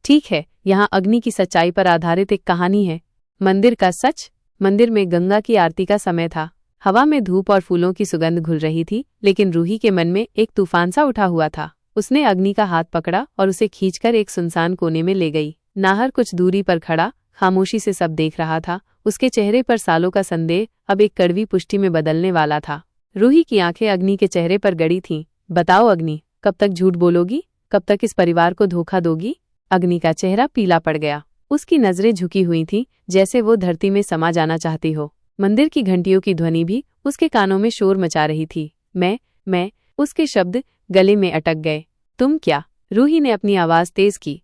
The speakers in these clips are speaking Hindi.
ठीक है, यहाँ अग्नि की सच्चाई पर आधारित एक कहानी है। मंदिर का सच। मंदिर में गंगा की आरती का समय था। हवा में धूप और फूलों की सुगंध घुल रही थी, लेकिन रूही के मन में एक तूफान सा उठा हुआ था। उसने अग्नि का हाथ पकड़ा और उसे खींचकर एक सुनसान कोने में ले गई। नाहर कुछ दूरी पर खड़ा खामोशी से सब देख रहा था। उसके चेहरे पर सालों का संदेह अब एक कड़वी पुष्टि में बदलने वाला था। रूही की आंखें अग्नि के चेहरे पर गड़ी थीं। बताओ अग्नि, कब तक झूठ बोलोगी? कब तक इस परिवार को धोखा दोगी? अग्नि का चेहरा पीला पड़ गया। उसकी नजरें झुकी हुई थीं, जैसे वो धरती में समा जाना चाहती हो। मंदिर की घंटियों की ध्वनि भी उसके कानों में शोर मचा रही थी। मैं उसके शब्द गले में अटक गए। तुम क्या? रूही ने अपनी आवाज तेज की।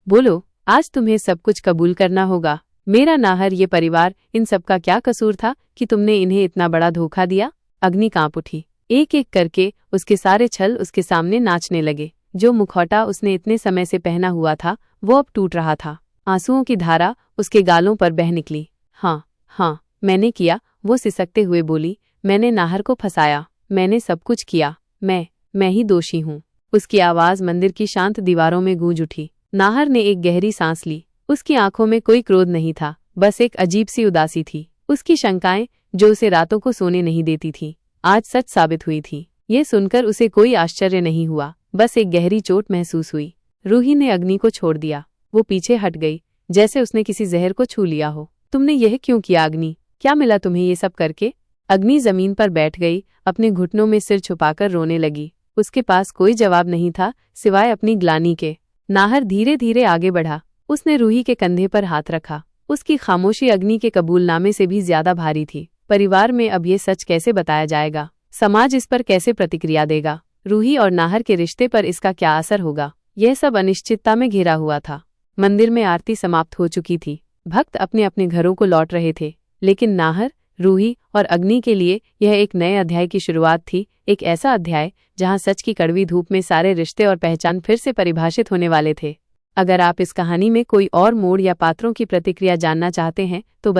बोलो, आज तुम्हें सब कुछ कबूल करना होगा। मेरा नाहर, ये परिवार, इन सब का क्या कसूर था कि तुमने इन्हें इतना बड़ा धोखा दिया? अग्नि कांप उठी। एक एक करके उसके सारे छल उसके सामने नाचने लगे। जो मुखौटा उसने इतने समय से पहना हुआ था वो अब टूट रहा था। आंसुओं की धारा उसके गालों पर बह निकली। हाँ, मैंने किया, वो सिसकते हुए बोली। मैंने नाहर को फंसाया। मैंने सब कुछ किया। मैं ही दोषी हूँ। उसकी आवाज मंदिर की शांत दीवारों में गूंज उठी। नाहर ने एक गहरी सांस ली। उसकी आंखों में कोई क्रोध नहीं था, बस एक अजीब सी उदासी थी। उसकी शंकाएं, जो उसे रातों को सोने नहीं देती थी, आज सच साबित हुई थी। ये सुनकर उसे कोई आश्चर्य नहीं हुआ, बस एक गहरी चोट महसूस हुई। रूही ने अग्नि को छोड़ दिया। वो पीछे हट गई, जैसे उसने किसी जहर को छू लिया हो। तुमने यह क्यों किया अग्नि? क्या मिला तुम्हें ये सब करके? अग्नि जमीन पर बैठ गई, अपने घुटनों में सिर छुपाकर रोने लगी। उसके पास कोई जवाब नहीं था सिवाय अपनी ग्लानि के। नाहर धीरे धीरे आगे बढ़ा। उसने रूही के कंधे पर हाथ रखा। उसकी खामोशी अग्नि के कबूलनामे से भी ज्यादा भारी थी। परिवार में अब ये सच कैसे बताया जाएगा? समाज इस पर कैसे प्रतिक्रिया देगा? रूही और नाहर के रिश्ते पर इसका क्या असर होगा? यह सब अनिश्चितता में घिरा हुआ था। मंदिर में आरती समाप्त हो चुकी थी। भक्त अपने अपने घरों को लौट रहे थे, लेकिन नाहर, रूही और अग्नि के लिए यह एक नए अध्याय की शुरुआत थी। एक ऐसा अध्याय जहां सच की कड़वी धूप में सारे रिश्ते और पहचान फिर से परिभाषित होने वाले थे। अगर आप इस कहानी में कोई और मोड़ या पात्रों की प्रतिक्रिया जानना चाहते हैं तो